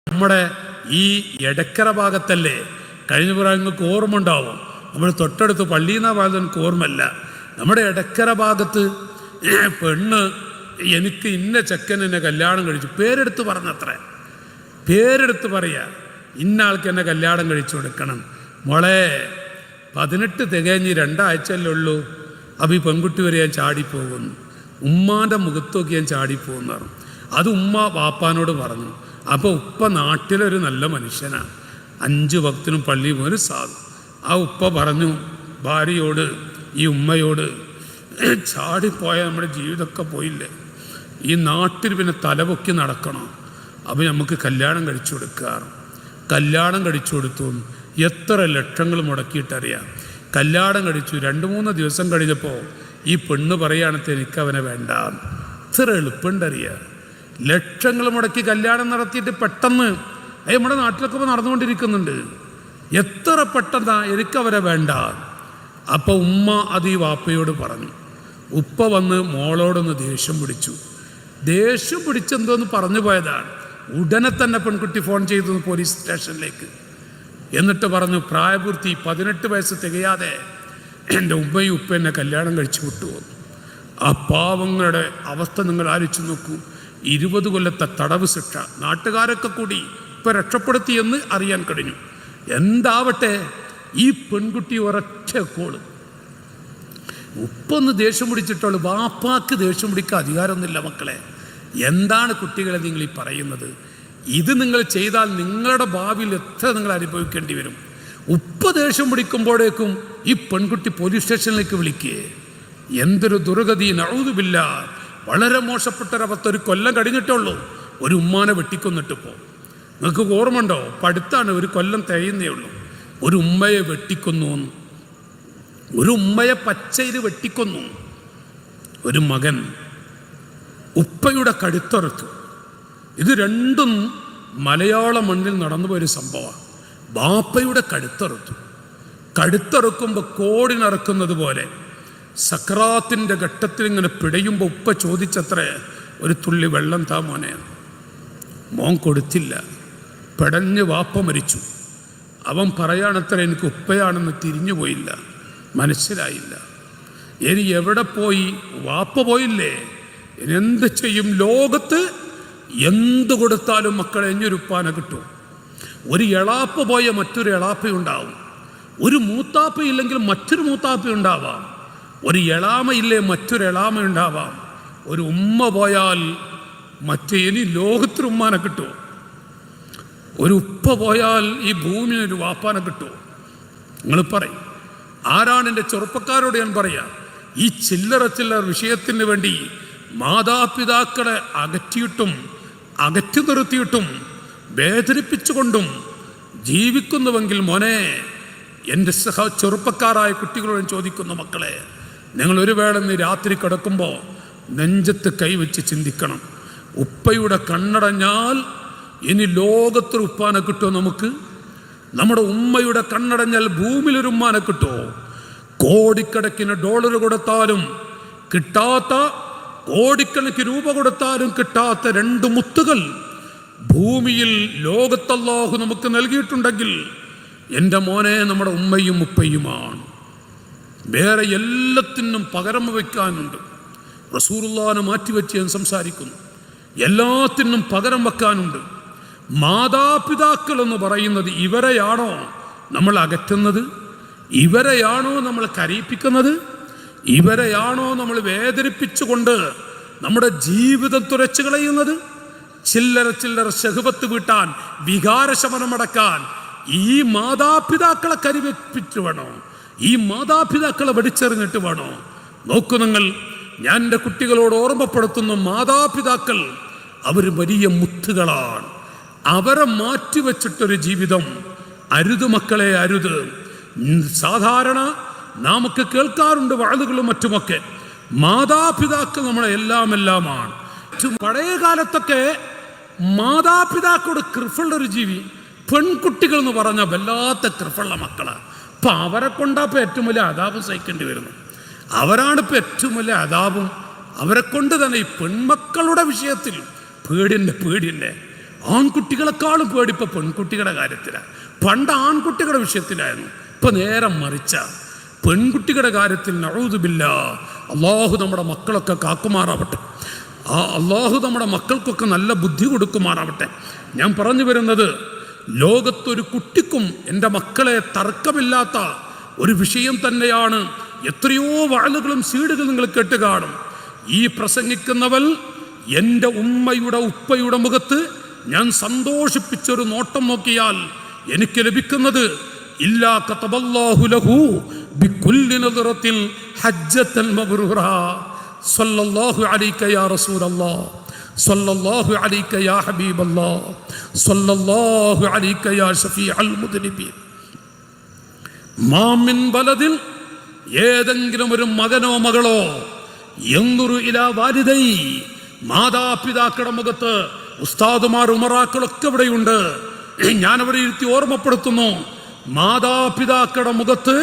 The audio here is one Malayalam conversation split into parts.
നമ്മുടെ ഈ എടക്കര ഭാഗത്തല്ലേ, കഴിഞ്ഞ പ്രാവശ്യം നിങ്ങൾക്ക് ഓർമ്മ ഉണ്ടാവും, നമ്മൾ തൊട്ടടുത്ത് പള്ളിയിൽ നിന്നാ ഭാഗത്ത് എനിക്ക് ഓർമ്മല്ല, നമ്മുടെ എടക്കര ഭാഗത്ത് പെണ്ണ് എനിക്ക് ഇന്ന ചെക്കൻ എന്നെ കല്യാണം കഴിച്ചു, പേരെടുത്ത് പറഞ്ഞത്രേ, പേരെടുത്ത് പറയാ, ഇന്ന ആൾക്ക് എന്നെ കല്യാണം കഴിച്ചു കൊടുക്കണം. മോളെ 18 തികഞ്ഞ് 2 ആഴ്ചയല്ലേ ഉള്ളൂ, അപ്പം ഈ പെൺകുട്ടി വരെ ഞാൻ ചാടിപ്പോകുന്നു, ഉമ്മാൻ്റെ മുഖത്തൊക്കെ ഞാൻ ചാടിപ്പോകുന്നു പറഞ്ഞു. അത് ഉമ്മ വാപ്പാനോട് പറഞ്ഞു. അപ്പോൾ ഉപ്പ നാട്ടിലൊരു നല്ല മനുഷ്യനാണ്, 5 വക്തിനും പള്ളി പോലും സാധു. ആ ഉപ്പ പറഞ്ഞു ഭാര്യയോട്, ഈ ഉമ്മയോട്, ചാടിപ്പോയാൽ നമ്മുടെ ജീവിതമൊക്കെ പോയില്ലേ, ഈ നാട്ടിൽ പിന്നെ തലപൊക്കി നടക്കണം, അപ്പോൾ നമുക്ക് കല്യാണം കഴിച്ചു കൊടുക്കാറ്. കല്യാണം കഴിച്ചു കൊടുത്തു. എത്ര ലക്ഷങ്ങൾ മുടക്കിയിട്ടറിയാം. കല്യാണം കഴിച്ചു. 2-3 ദിവസം കഴിഞ്ഞപ്പോൾ ഈ പെണ്ണ് പറയുകയാണെന്ന് എനിക്കവനെ വേണ്ട. ഇത്ര എളുപ്പമുണ്ടറിയാം. ലക്ഷങ്ങൾ മുടക്കി കല്യാണം നടത്തിയിട്ട് പെട്ടെന്ന് നമ്മുടെ നാട്ടിലൊക്കെ ഇപ്പോൾ നടന്നുകൊണ്ടിരിക്കുന്നുണ്ട്. എത്ര പെട്ടെന്നാ എനിക്കവരെ വേണ്ട. അപ്പോൾ ഉമ്മ അത് ഈ വാപ്പയോട് പറഞ്ഞു. ഉപ്പ വന്ന് മോളോടൊന്ന് ദേഷ്യം പിടിച്ചു. ദേഷ്യം പിടിച്ചെന്തോന്ന് പറഞ്ഞു പോയതാണ്. ഉടനെ തന്നെ പെൺകുട്ടി ഫോൺ ചെയ്തു പോലീസ് സ്റ്റേഷനിലേക്ക്. എന്നിട്ട് പറഞ്ഞു, പ്രായപൂർത്തി 18 വയസ്സ് തികയാതെ എൻ്റെ ഉമ്മയും ഉപ്പ എന്നെ കല്യാണം കഴിച്ചു വിട്ടുപോകുന്നു. ആ പാവങ്ങളുടെ അവസ്ഥ നിങ്ങൾ ആലോചിച്ച് നോക്കൂ. 20 കൊല്ലത്തെ തടവ് ശിക്ഷ. നാട്ടുകാരൊക്കെ കൂടി ഇപ്പം രക്ഷപ്പെടുത്തിയെന്ന് അറിയാൻ കഴിഞ്ഞു. എന്താവട്ടെ, ഈ പെൺകുട്ടി ഒരൊറ്റ കോള്. ഉപ്പൊന്ന് ദേഷ്യം പിടിച്ചിട്ടുള്ളൂ, വാപ്പാക്ക് ദേഷ്യം പിടിക്കാൻ അധികാരമൊന്നുമില്ല. മക്കളെ, എന്താണ് കുട്ടികളെ നിങ്ങൾ ഈ പറയുന്നത്? ഇത് നിങ്ങൾ ചെയ്താൽ നിങ്ങളുടെ ഭാവിയിൽ എത്ര നിങ്ങൾ അനുഭവിക്കേണ്ടി വരും. ഉപ്പ ദേഷ്യം പിടിക്കുമ്പോഴേക്കും ഈ പെൺകുട്ടി പോലീസ് സ്റ്റേഷനിലേക്ക് വിളിക്കേ. എന്തൊരു ദുർഗതി, നഊദുബില്ലാ. വളരെ മോശപ്പെട്ടൊരവസ്ഥ. 1 കൊല്ലം കഴിഞ്ഞിട്ടുള്ളൂ ഒരു ഉമ്മാനെ വെട്ടിക്കൊന്നിട്ടിപ്പോൾ. നിങ്ങൾക്ക് ഓർമ്മ ഉണ്ടോ? പഠിത്താണ്, 1 കൊല്ലം തികയുന്നേ ഉള്ളൂ. ഒരു ഉമ്മയെ വെട്ടിക്കൊന്നു, ഒരു ഉമ്മയെ പച്ചയിൽ വെട്ടിക്കൊന്നു. ഒരു മകൻ ഉപ്പയുടെ കഴുത്തറുത്തു. ഇത് രണ്ടും മലയാള മണ്ണിൽ നടന്നുപോയൊരു സംഭവമാണ്. ബാപ്പയുടെ കഴുത്തറുത്തു. കഴുത്തറുക്കുമ്പോൾ കോടിനറുക്കുന്നത് പോലെ സക്രാത്തിൻ്റെ ഘട്ടത്തിൽ ഇങ്ങനെ പിടയുമ്പോൾ ഉപ്പ ചോദിച്ചത്രേ, ഒരു തുള്ളി വെള്ളം താ മോനെ. മോൻ കൊടുത്തില്ല. പെടഞ്ഞ് വാപ്പ മരിച്ചു. അവൻ പറയാണത്ര, എനിക്ക് ഉപ്പയാണെന്ന് തിരിഞ്ഞു പോയില്ല, മനസ്സിലായില്ല. ഇനി എവിടെ പോയി? വാപ്പ പോയില്ലേ, ഇനി എന്ത് ചെയ്യും? ലോകത്ത് എന്ത് കൊടുത്താലും മക്കളെ എഞ്ഞൊരുപ്പാന കിട്ടും. ഒരു എളാപ്പ പോയ മറ്റൊരു എളാപ്പയുണ്ടാവും. ഒരു മൂത്താപ്പ ഇല്ലെങ്കിൽ മറ്റൊരു മൂത്താപ്പ ഉണ്ടാവാം. ഒരു എളാമ ഇല്ലേ മറ്റൊരു എളാമ ഉണ്ടാവാം. ഒരു ഉമ്മ പോയാൽ ഇനി ലോകത്തൊരു ഉമ്മാനെ കിട്ടുമോ? ഒരു ഉപ്പ പോയാൽ ഈ ഭൂമിയിലൊരു വാപ്പാനെ കിട്ടുമോ? നിങ്ങൾ പറയും. ആരാണ്? എൻ്റെ ചെറുപ്പക്കാരോട് ഞാൻ പറയാം, ഈ ചില്ലറ വിഷയത്തിന് വേണ്ടി മാതാപിതാക്കളെ അകറ്റി നിർത്തിയിട്ടും വേദനിപ്പിച്ചുകൊണ്ടും ജീവിക്കുന്നുവെങ്കിൽ മോനെ, എൻ്റെ ചെറുപ്പക്കാരായ കുട്ടികളോട് ചോദിക്കുന്ന മക്കളെ, നിങ്ങൾ ഒരു വേള രാത്രി കിടക്കുമ്പോൾ നെഞ്ചത്ത് കൈവച്ച് ചിന്തിക്കണം. ഉപ്പയുടെ കണ്ണടഞ്ഞാൽ ഇനി ലോകത്തൊരു ഉപ്പാനെ കിട്ടുമോ നമുക്ക്? നമ്മുടെ ഉമ്മയുടെ കണ്ണടഞ്ഞാൽ ഭൂമിയിലൊരു ഉമ്മാനെ കിട്ടുമോ? കോടിക്കണക്കിന് ഡോളർ കൊടുത്താലും കിട്ടാത്ത, കോടിക്കണക്കിന് രൂപ കൊടുത്താലും കിട്ടാത്ത 2 മുത്തുകൾ ഭൂമിയിൽ ലോകത്തല്ലാഹു നമുക്ക് നൽകിയിട്ടുണ്ടെങ്കിൽ എൻ്റെ മോനെ നമ്മുടെ ഉമ്മയും ഉപ്പയുമാണ്. വേറെ എല്ലാത്തിനും പകരം വയ്ക്കാനുണ്ട്. റസൂലുള്ളാഹിനെ മാറ്റിവെച്ച് ഞാൻ സംസാരിക്കുന്നു. എല്ലാത്തിനും പകരം വെക്കാനുണ്ട്. മാതാപിതാക്കൾ എന്ന് പറയുന്നത് ഇവരെയാണോ നമ്മൾ അകറ്റുന്നത്? ഇവരെയാണോ നമ്മൾ കരയിപ്പിക്കുന്നത്? ഇവരെയാണോ നമ്മൾ വേദനിപ്പിച്ചുകൊണ്ട് നമ്മുടെ ജീവിതം തുരച്ചു കളയുന്നത്? ചില്ലറ ശഹ്വത്ത് വീട്ടാൻ, വികാരശമനമടക്കാൻ ഈ മാതാപിതാക്കളെ കരിവെപ്പിച്ചു വേണോ? ഈ മാതാപിതാക്കളെ വെടിച്ചെറിഞ്ഞിട്ട് വേണോ? നോക്കൂ നിങ്ങൾ, ഞാൻ എൻ്റെ കുട്ടികളോട് ഓർമ്മപ്പെടുത്തുന്ന മാതാപിതാക്കൾ അവർ വലിയ മുത്തുകളാണ്. അവരെ മാറ്റിവെച്ചിട്ടൊരു ജീവിതം അരുത് മക്കളെ, അരുത്. സാധാരണ നമുക്ക് കേൾക്കാറുണ്ട് വാളുകളും മറ്റുമൊക്കെ, മാതാപിതാക്കൾ നമ്മളെ എല്ലാമാണ്. പഴയ കാലത്തൊക്കെ മാതാപിതാക്കളോട് കൃഫുള്ളൊരു ജീവി പെൺകുട്ടികൾ എന്ന് പറഞ്ഞാൽ വല്ലാത്ത കൃഫുള്ള മക്കളാണ്. അപ്പം അവരെ കൊണ്ടാപ്പോൾ ഏറ്റവും വലിയ അതാപം സഹിക്കേണ്ടി വരുന്നു. അവരാണ് ഇപ്പോൾ ഏറ്റവും വലിയ അതാപം. അവരെ കൊണ്ട് തന്നെ ഈ പെൺമക്കളുടെ വിഷയത്തിൽ പേടിൻ്റെ ആൺകുട്ടികളെക്കാളും പേടി ഇപ്പൊ പെൺകുട്ടികളുടെ കാര്യത്തിലാണ്. പണ്ട് ആൺകുട്ടികളുടെ വിഷയത്തിലായിരുന്നു, ഇപ്പൊ നേരം മറിച്ച പെൺകുട്ടികളുടെ കാര്യത്തിൽ. നഊദു ബില്ലാഹ്. അള്ളാഹു നമ്മുടെ മക്കളൊക്കെ കാക്കുമാറാവട്ടെ. അള്ളാഹു നമ്മുടെ മക്കൾക്കൊക്കെ നല്ല ബുദ്ധി കൊടുക്കുമാറാവട്ടെ. ഞാൻ പറഞ്ഞു വരുന്നത്, ലോകത്തൊരു കുട്ടിക്കും എൻ്റെ മക്കളെ തർക്കമില്ലാത്ത ഒരു വിഷയം തന്നെയാണ്. എത്രയോ വാളുകളും സീഡുകളും നിങ്ങൾ കേട്ട് കാണും. ഈ പ്രസംഗിക്കുന്നവൾ എൻ്റെ ഉമ്മയുടെ ഉപ്പയുടെ മുഖത്ത് ഞാൻ സന്തോഷിപ്പിച്ചൊരു നോട്ടം നോക്കിയാൽ എനിക്ക് ലഭിക്കുന്നത് ഇല്ലാ കതബല്ലാഹു ലഹു ബികുല്ലി നദറത്തിൽ ഹജ്ജത്തൻ മബ്റൂറ. സല്ലല്ലാഹു അലൈക യാ റസൂലല്ലാഹ്, സല്ലല്ലാഹു അലൈക യാ ഹബീബല്ലാഹ്, സല്ലല്ലാഹു അലൈക യാ ശഫീഅൽ മുദ്നിബീൻ. മാ മിൻ വലദിൻ, ഏതെങ്കിലും ഒരു മകനോ മകളോ, യൻദുറു ഇലാ വാലിദൈ, മാതാപിതാക്കളുടെ മുഖത്ത്, ഉസ്താദുമാർ ഉമറാക്കളൊക്കെ ഇവിടെയുണ്ട്, ഞാനവരെ ഇരുത്തി ഓർമ്മപ്പെടുത്തുന്നു, മാതാപിതാക്കളുടെ മുഖത്ത്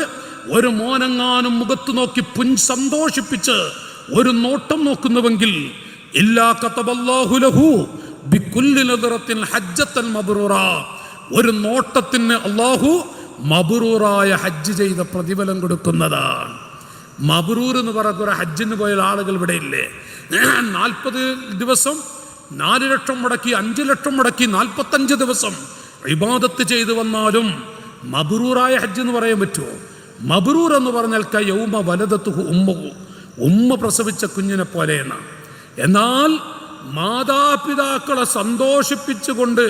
ഒരു മോനെങ്ങാനും മുഖത്ത് നോക്കി സന്തോഷിപ്പിച്ച് ഒരു നോട്ടം നോക്കുന്നുവെങ്കിൽ ഇല്ലാ കതബല്ലാഹു ലഹു ബികുല്ലി നദറത്തിൻ ഹജ്ജത്തൻ മബ്റൂറ, ഒരു നോട്ടത്തിന് അല്ലാഹു മബ്റൂറായ ഹജ്ജ് ചെയ്ത പ്രതിഫലം കൊടുക്കുന്നതാണ്. മബ്റൂർ എന്ന് പറയുന്ന ഹജ്ജിന് പോയ ആളുകൾ ഇവിടെ ഇല്ലേ? 40 ദിവസം 4 ലക്ഷം മുടക്കി, 5 ലക്ഷം മുടക്കി 45 ദിവസം ഇബാദത്ത് ചെയ്തു വന്നാലും മബ്റൂറായ ഹജ്ജ് എന്ന് പറയാൻ പറ്റുമോ? മബ്റൂർ എന്ന് പറഞ്ഞാൽ കയൗമ വലദത്തുഹു ഉമ്മുഹു, ഉമ്മ പ്രസവിച്ച കുഞ്ഞിനെ പോലെയാണ്. എന്നാൽ മാതാപിതാക്കളെ സന്തോഷിപ്പിച്ചുകൊണ്ട്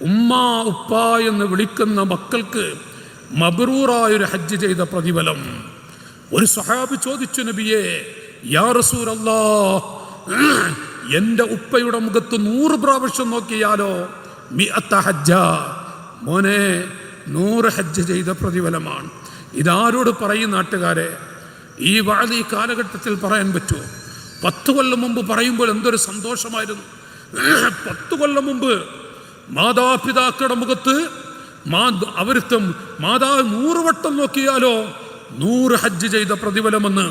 ഉമ്മ ഉപ്പ എന്ന് വിളിക്കുന്ന മക്കൾക്ക് മബ്റൂറായൊരു ഹജ്ജ് ചെയ്ത പ്രതിഫലം. ഒരു സ്വഹാബി ചോദിച്ചു, നബിയേ യാ റസൂലല്ലാഹ്, എൻ്റെ ഉപ്പയുടെ മുഖത്ത് 100 പ്രാവശ്യം നോക്കിയാലോ? മിഅത്ത ഹജ്ജ, മോനെ 100 ഹജ്ജ് ചെയ്ത പ്രതിഫലമാണ്. ഇതാരോട് പറയും നാട്ടുകാരെ? ഈ വാഴ ഈ കാലഘട്ടത്തിൽ പറയാൻ പറ്റുമോ? 10 കൊല്ലം മുമ്പ് പറയുമ്പോൾ എന്തൊരു സന്തോഷമായിരുന്നു. 10 കൊല്ലം മുമ്പ് മാതാപിതാക്കളുടെ മുഖത്ത് അവരുത്തം മാതാവ് 100 വട്ടം നോക്കിയാലോ 100 ഹജ്ജ് ചെയ്ത പ്രതിഫലമെന്ന്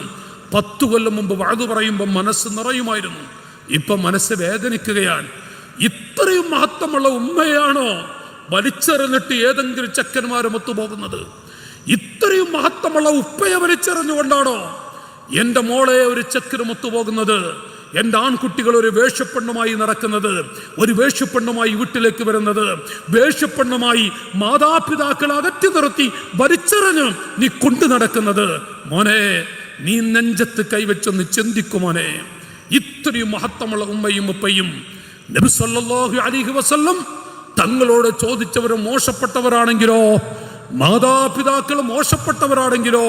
10 കൊല്ലം മുമ്പ് വാഴ പറയുമ്പോൾ മനസ്സ് നിറയുമായിരുന്നു. ഇപ്പം മനസ്സ് വേദനിക്കുകയാണ്. ഇത്രയും മഹത്വമുള്ള ഉമ്മയാണോ വലിച്ചെറിഞ്ഞിട്ട് ഏതെങ്കിലും ചെക്കന്മാരും ഒത്തുപോകുന്നത്? ഇത്രയും മഹത്വമുള്ള ഉപ്പയെ വലിച്ചെറിഞ്ഞുകൊണ്ടാണോ എൻ്റെ മോളെ ഒരു ചെക്കനും ഒത്തുപോകുന്നത്? എൻ്റെ ആൺകുട്ടികൾ ഒരു വേഷപ്പെണ്ണുമായി നടക്കുന്നത്, ഒരു വേഷപ്പെണ്ണുമായി വീട്ടിലേക്ക് വരുന്നത്, വേഷപ്പെണ്ണുമായി മാതാപിതാക്കളെ അകറ്റി നിർത്തി വലിച്ചെറിഞ്ഞ് നീ കൊണ്ടു നടക്കുന്നത്? മോനെ, നീ നെഞ്ചത്ത് കൈവച്ചൊന്ന് ചിന്തിക്കുമോനെ. ഇത്രയും മഹത്വമുള്ള ഉമ്മയും ഉപ്പയും നബി സല്ലല്ലാഹു അലൈഹി വസല്ലം തങ്ങളോട് ചോദിച്ചവർ മോശപ്പെട്ടവരാണെങ്കിലോ, മാതാപിതാക്കൾ മോശപ്പെട്ടവരാണെങ്കിലോ,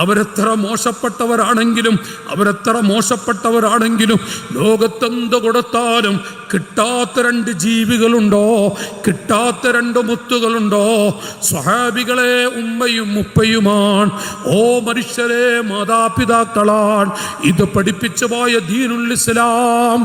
അവരെത്ര മോശപ്പെട്ടവരാണെങ്കിലും ലോകത്തെന്ത് കൊടുത്താലും കിട്ടാത്ത 2 ജീവികളുണ്ടോ? കിട്ടാത്ത 2 മുത്തുകളുണ്ടോ? സ്വഹാബികളെ ഉമ്മയും ഉപ്പയുമാണ്. ഓ മനുഷ്യരെ, മാതാപിതാക്കളാണ് ഇത് പഠിപ്പിച്ചു പോയ ദീനുൽ ഇസ്ലാം.